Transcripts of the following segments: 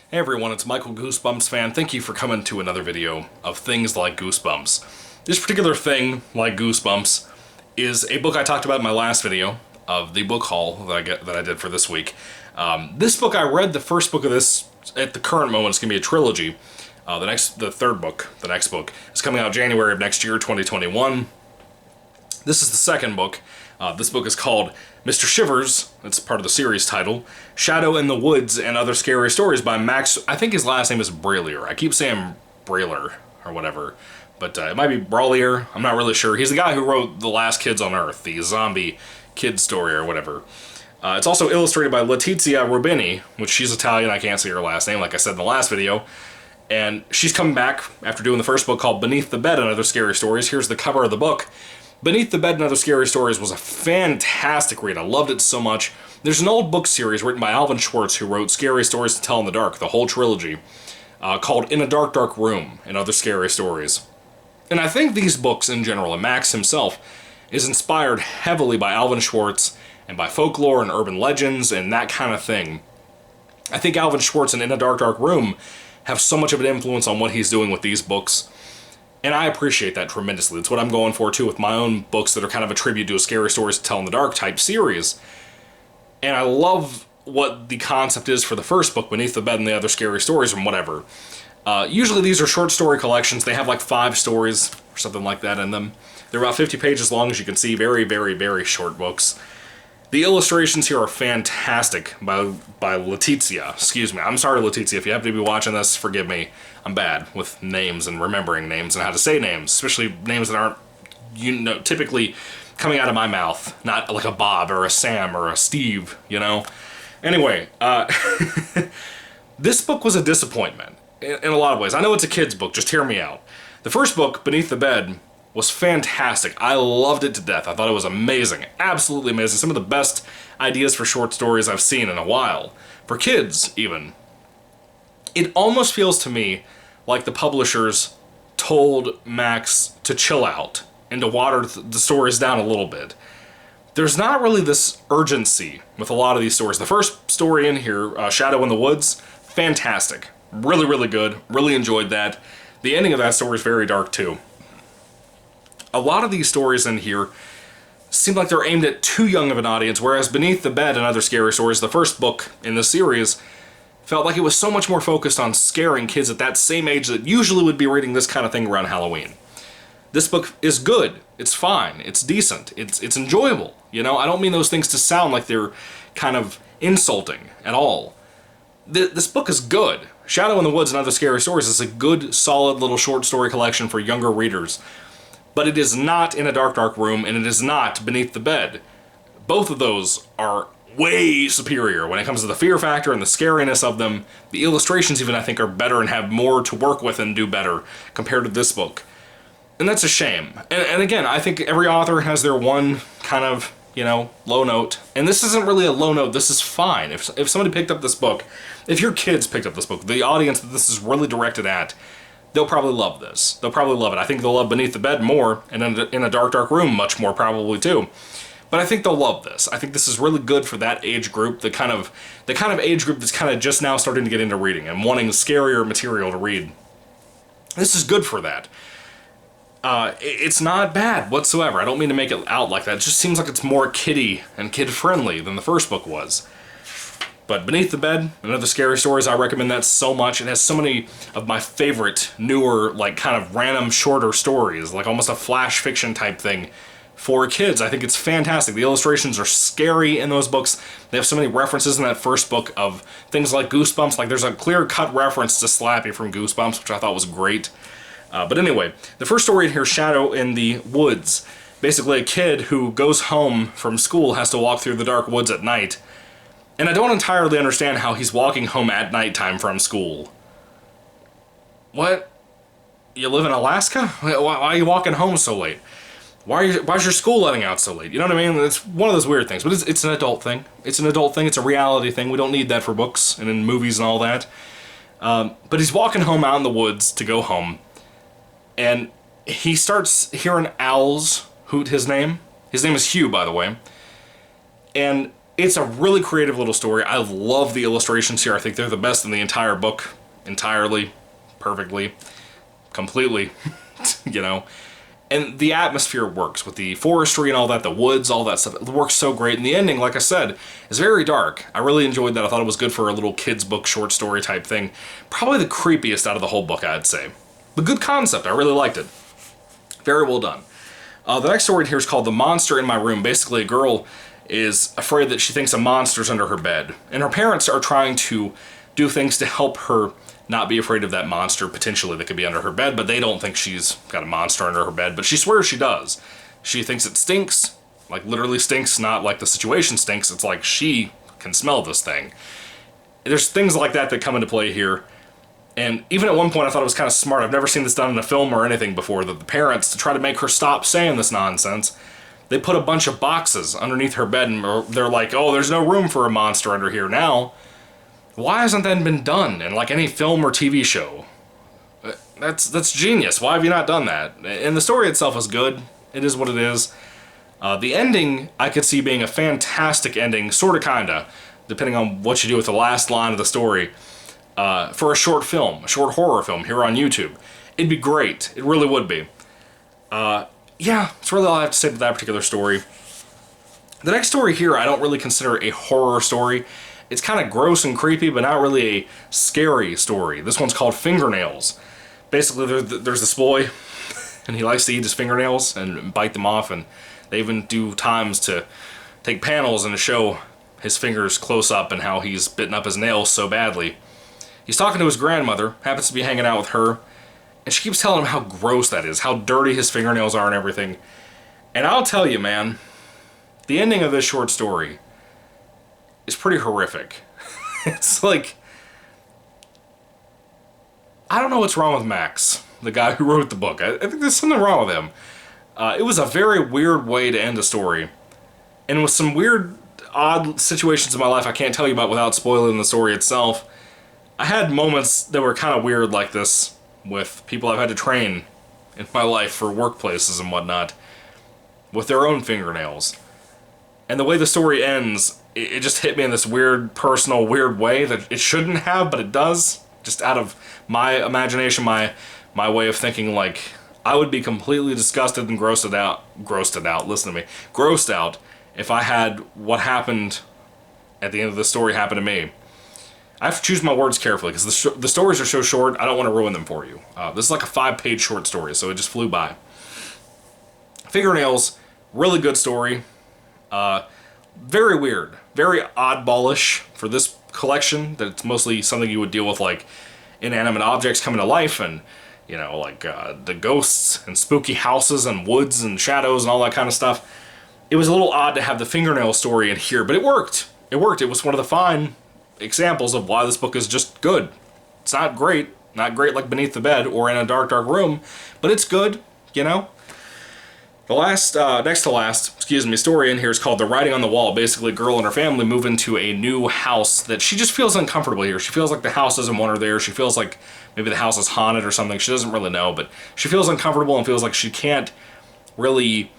Hey everyone, it's Michael GoosebumpsFan. Thank you for coming to another video of things like Goosebumps. This particular thing, like Goosebumps, is a book I talked about in my last video of the book haul that I did for this week. This book, I read the first book of this at the current moment. It's going to be a trilogy. The third book, the next book, is coming out January of next year, 2021. This is the second book. This book is called Mr. Shivers. It's part of the series title. Shadow in the Woods and Other Scary Stories by Max. I think his last name is Brailer. I keep saying Brailer or whatever, but it might be Brawlier. I'm not really sure. He's the guy who wrote The Last Kids on Earth, the zombie kid story or whatever. It's also illustrated by Letizia Rubini, which she's Italian. I can't say her last name, like I said in the last video. And she's coming back after doing the first book called Beneath the Bed and Other Scary Stories. Here's the cover of the book. Beneath the Bed and Other Scary Stories was a fantastic read. I loved it so much. There's an old book series written by Alvin Schwartz, who wrote Scary Stories to Tell in the Dark, the whole trilogy, called In a Dark, Dark Room and Other Scary Stories. And I think these books in general, and Max himself, is inspired heavily by Alvin Schwartz and by folklore and urban legends and that kind of thing. I think Alvin Schwartz and In a Dark, Dark Room have so much of an influence on what he's doing with these books. And I appreciate that tremendously. It's what I'm going for, too, with my own books that are kind of a tribute to a Scary Stories to Tell in the Dark type series. And I love what the concept is for the first book, Beneath the Bed and the Other Scary Stories, and whatever. Usually these are short story collections. They have like 5 stories or something like that in them. They're about 50 pages long, as you can see. Very, very, very short books. The illustrations here are fantastic by Letizia. Excuse me. I'm sorry, Letizia. If you happen to be watching this, forgive me. I'm bad with names and remembering names and how to say names, especially names that aren't, typically coming out of my mouth. Not like a Bob or a Sam or a Steve, Anyway, this book was a disappointment in a lot of ways. I know it's a kid's book. Just hear me out. The first book, Beneath the Bed, was fantastic. I loved it to death. I thought it was amazing. Absolutely amazing. Some of the best ideas for short stories I've seen in a while. For kids, even. It almost feels to me like the publishers told Max to chill out and to water the stories down a little bit. There's not really this urgency with a lot of these stories. The first story in here, Shadow in the Woods, fantastic. Really, really good. Really enjoyed that. The ending of that story is very dark, too. A lot of these stories in here seem like they're aimed at too young of an audience, whereas Beneath the Bed and Other Scary Stories, the first book in the series, felt like it was so much more focused on scaring kids at that same age that usually would be reading this kind of thing around Halloween. This book is good. It's fine. It's decent. It's enjoyable. I don't mean those things to sound like they're kind of insulting at all. This book is good. Shadow in the Woods and Other Scary Stories is a good, solid little short story collection for younger readers. But it is not In a Dark, Dark Room, and it is not Beneath the Bed. Both of those are way superior when it comes to the fear factor and the scariness of them. The illustrations even, I think, are better and have more to work with and do better compared to this book. And that's a shame. And again, I think every author has their one kind of, low note. And this isn't really a low note. This is fine. If somebody picked up this book, if your kids picked up this book, the audience that this is really directed at, they'll probably love this. They'll probably love it. I think they'll love Beneath the Bed more, and In a Dark, Dark Room much more probably too. But I think they'll love this. I think this is really good for that age group, the kind of age group that's kind of just now starting to get into reading and wanting scarier material to read. This is good for that. It's not bad whatsoever. I don't mean to make it out like that. It just seems like it's more kiddie and kid-friendly than the first book was. But Beneath the Bed and Other Scary Stories, I recommend that so much. It has so many of my favorite, newer, kind of random, shorter stories, like almost a flash fiction type thing for kids. I think it's fantastic. The illustrations are scary in those books. They have so many references in that first book of things like Goosebumps. Like there's a clear-cut reference to Slappy from Goosebumps, which I thought was great. But anyway, the first story in here, Shadow in the Woods. Basically, a kid who goes home from school has to walk through the dark woods at night. And I don't entirely understand how he's walking home at nighttime from school. What? You live in Alaska? Why are you walking home so late? Why's your school letting out so late? You know what I mean? It's one of those weird things. But it's an adult thing. It's an adult thing. It's a reality thing. We don't need that for books and in movies and all that. But he's walking home out in the woods to go home. And he starts hearing owls hoot his name. His name is Hugh, by the way. And It's a really creative little story. I love the illustrations here. I think they're the best in the entire book. Entirely. Perfectly. Completely. You know? And the atmosphere works with the forestry and all that, the woods, all that stuff. It works so great. And the ending, like I said, is very dark. I really enjoyed that. I thought it was good for a little kid's book, short story type thing. Probably the creepiest out of the whole book, I'd say. But good concept. I really liked it. Very well done. The next story here is called The Monster in My Room. Basically, a girl is afraid that she thinks a monster's under her bed. And her parents are trying to do things to help her not be afraid of that monster, potentially, that could be under her bed, but they don't think she's got a monster under her bed, but she swears she does. She thinks it stinks, like literally stinks, not like the situation stinks, it's like she can smell this thing. There's things like that that come into play here, and even at one point I thought it was kind of smart. I've never seen this done in a film or anything before, that the parents, to try to make her stop saying this nonsense, they put a bunch of boxes underneath her bed, and they're like, oh, there's no room for a monster under here now. Why hasn't that been done in like any film or TV show? That's genius. Why have you not done that? And the story itself is good. It is what it is. The ending, I could see being a fantastic ending, sorta kinda, depending on what you do with the last line of the story, for a short film, a short horror film here on YouTube. It'd be great. It really would be. Yeah, that's really all I have to say about that particular story. The next story here I don't really consider a horror story. It's kind of gross and creepy, but not really a scary story. This one's called Fingernails. Basically, there's this boy, and he likes to eat his fingernails and bite them off, and they even do times to take panels and to show his fingers close up and how he's bitten up his nails so badly. He's talking to his grandmother, happens to be hanging out with her, and she keeps telling him how gross that is, how dirty his fingernails are and everything. And I'll tell you, man, the ending of this short story is pretty horrific. It's like, I don't know what's wrong with Max, the guy who wrote the book. I think there's something wrong with him. It was a very weird way to end a story. And with some weird, odd situations in my life I can't tell you about without spoiling the story itself, I had moments that were kind of weird like this with people I've had to train in my life for workplaces and whatnot with their own fingernails. And the way the story ends, it just hit me in this weird, personal, weird way that it shouldn't have, but it does. Just out of my imagination, my way of thinking, like, I would be completely disgusted and grossed out if I had what happened at the end of the story happen to me. I have to choose my words carefully, because the stories are so short, I don't want to ruin them for you. This is like a 5-page short story, so it just flew by. Fingernails, really good story. Very weird, very oddballish for this collection, that it's mostly something you would deal with, like inanimate objects coming to life, and you know, like the ghosts and spooky houses and woods and shadows and all that kind of stuff. It was a little odd to have the fingernail story in here, but it worked. It worked. It was one of the fine examples of why this book is just good. It's not great like Beneath the Bed or In a Dark, Dark Room, but it's good, you know? The next to last story in here is called The Writing on the Wall. Basically, a girl and her family move into a new house that she just feels uncomfortable here. She feels like the house doesn't want her there. She feels like maybe the house is haunted or something. She doesn't really know, but she feels uncomfortable and feels like she can't really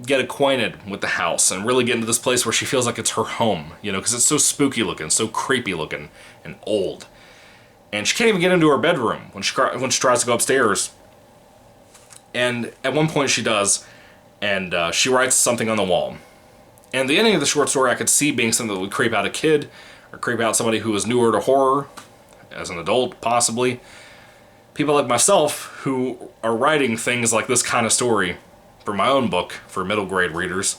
get acquainted with the house and really get into this place where she feels like it's her home, you know, because it's so spooky looking, so creepy looking, and old. And she can't even get into her bedroom when she tries to go upstairs. And at one point she does, and she writes something on the wall. And the ending of the short story I could see being something that would creep out a kid, or creep out somebody who is newer to horror, as an adult, possibly. People like myself who are writing things like this kind of story for my own book, for middle grade readers.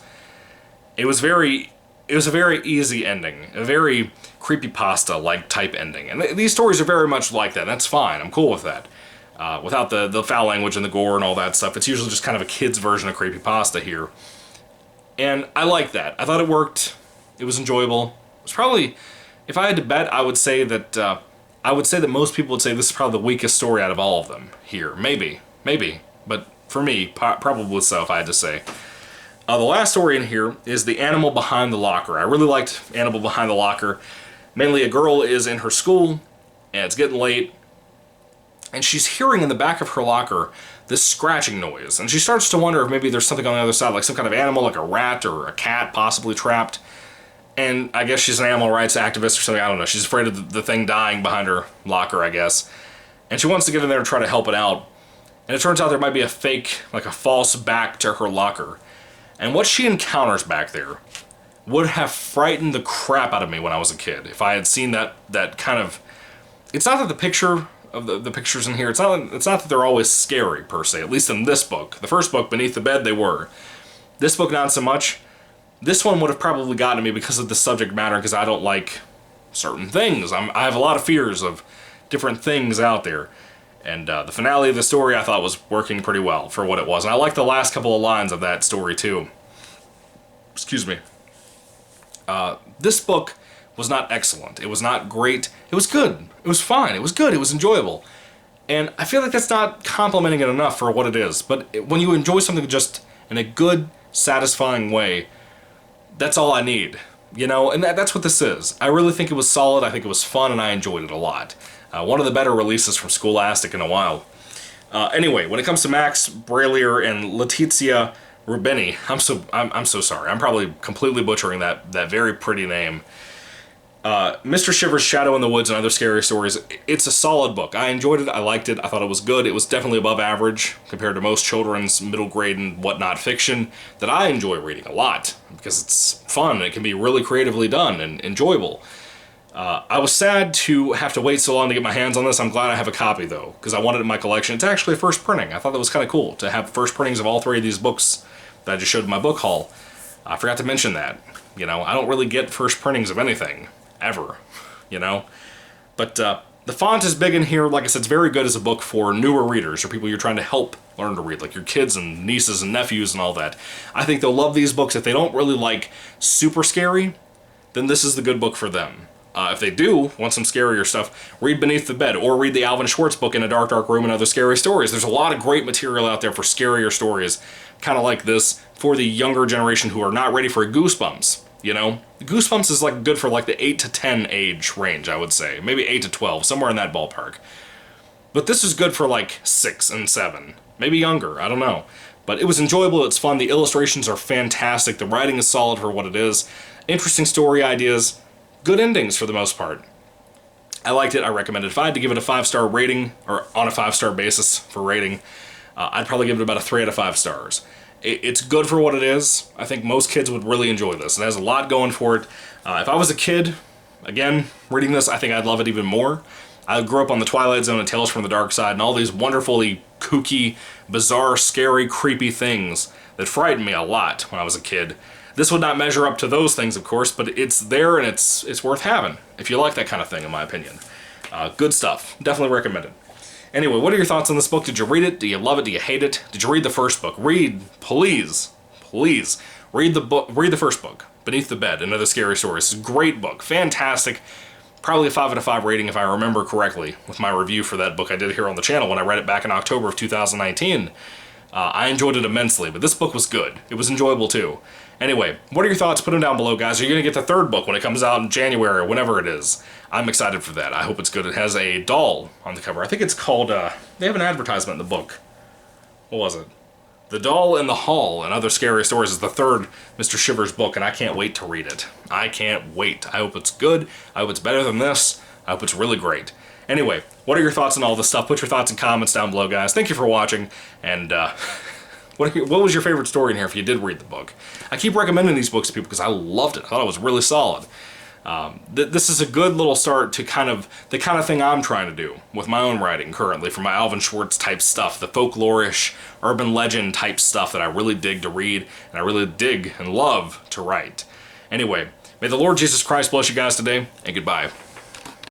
It was a very easy ending, a very creepypasta-like type ending. And these stories are very much like that. That's fine, I'm cool with that. Without the foul language and the gore and all that stuff. It's usually just kind of a kid's version of creepypasta here. And I like that. I thought it worked. It was enjoyable. It was probably, if I had to bet, I would say that most people would say this is probably the weakest story out of all of them here. Maybe. But for me, probably so, if I had to say. The last story in here is The Animal Behind the Locker. I really liked Animal Behind the Locker. Mainly a girl is in her school, and it's getting late, and she's hearing in the back of her locker this scratching noise. And she starts to wonder if maybe there's something on the other side, like some kind of animal, like a rat or a cat possibly trapped. and I guess she's an animal rights activist or something, I don't know. She's afraid of the thing dying behind her locker, I guess. And she wants to get in there and try to help it out. And it turns out there might be a fake, like a false back to her locker. And what she encounters back there would have frightened the crap out of me when I was a kid. If I had seen that kind of... It's not that the picture of the pictures in here, it's not that they're always scary, per se. At least in this book. The first book, Beneath the Bed, they were. This book, not so much. This one would have probably gotten to me because of the subject matter, because I don't like certain things. I have a lot of fears of different things out there. And the finale of the story I thought was working pretty well for what it was. And I like the last couple of lines of that story too. Excuse me. This book was not excellent. It was not great. It was good. It was fine. It was good. It was enjoyable. And I feel like that's not complimenting it enough for what it is. But when you enjoy something just in a good, satisfying way, that's all I need. You know, and that's what this is. I really think it was solid. I think it was fun, and I enjoyed it a lot. One of the better releases from Scholastic in a while. Anyway, when it comes to Max Bralier and Letizia Rubini, I'm so sorry. I'm probably completely butchering that very pretty name. Mr. Shivers' Shadow in the Woods and Other Scary Stories, it's a solid book. I enjoyed it, I liked it, I thought it was good. It was definitely above average compared to most children's middle grade and whatnot fiction that I enjoy reading a lot because it's fun and it can be really creatively done and enjoyable. I was sad to have to wait so long to get my hands on this. I'm glad I have a copy though, because I wanted it in my collection. It's actually a first printing. I thought that was kind of cool to have first printings of all three of these books that I just showed in my book haul. I forgot to mention that. You know, I don't really get first printings of anything. Ever, you know? But the font is big in here. Like I said, it's very good as a book for newer readers or people you're trying to help learn to read, like your kids and nieces and nephews and all that. I think they'll love these books. If they don't really like super scary, then this is the good book for them. If they do want some scarier stuff, read Beneath the Bed or read the Alvin Schwartz book In a Dark, Dark Room and Other Scary Stories. There's a lot of great material out there for scarier stories, kind of like this, for the younger generation who are not ready for Goosebumps. You know, Goosebumps is like good for like the 8 to 10 age range, I would say. Maybe 8 to 12, somewhere in that ballpark. But this is good for like 6 and 7. Maybe younger, I don't know. But it was enjoyable, it's fun, the illustrations are fantastic, the writing is solid for what it is. Interesting story ideas, good endings for the most part. I liked it, I recommend it. If I had to give it a 5-star rating, or on a 5-star basis for rating, I'd probably give it about a 3 out of 5 stars. It's good for what it is. I think most kids would really enjoy this. It has a lot going for it. If I was a kid, again, reading this, I think I'd love it even more. I grew up on the Twilight Zone and Tales from the Dark Side and all these wonderfully kooky, bizarre, scary, creepy things that frightened me a lot when I was a kid. This would not measure up to those things, of course, but it's there and it's worth having if you like that kind of thing, in my opinion. Good stuff. Definitely recommend it. Anyway, what are your thoughts on this book? Did you read it? Do you love it? Do you hate it? Did you read the first book? Please, read the book. Read the first book, Beneath the Bed and Other Scary Stories. It's a great book, fantastic. Probably a 5 out of 5 rating if I remember correctly with my review for that book I did here on the channel when I read it back in October of 2019. I enjoyed it immensely, but this book was good. It was enjoyable too. Anyway, what are your thoughts? Put them down below, guys. Are you going to get the third book when it comes out in January or whenever it is? I'm excited for that. I hope it's good. It has a doll on the cover. I think it's called, they have an advertisement in the book. What was it? The Doll in the Hall and Other Scary Stories is the third Mr. Shivers book, and I can't wait to read it. I can't wait. I hope it's good. I hope it's better than this. I hope it's really great. Anyway, what are your thoughts on all this stuff? Put your thoughts in comments down below, guys. Thank you for watching, and what was your favorite story in here if you did read the book? I keep recommending these books to people because I loved it. I thought it was really solid. This is a good little start to the kind of thing I'm trying to do with my own writing currently for my Alvin Schwartz type stuff, the folklore-ish, urban legend type stuff that I really dig to read and I really dig and love to write. Anyway, may the Lord Jesus Christ bless you guys today, and goodbye.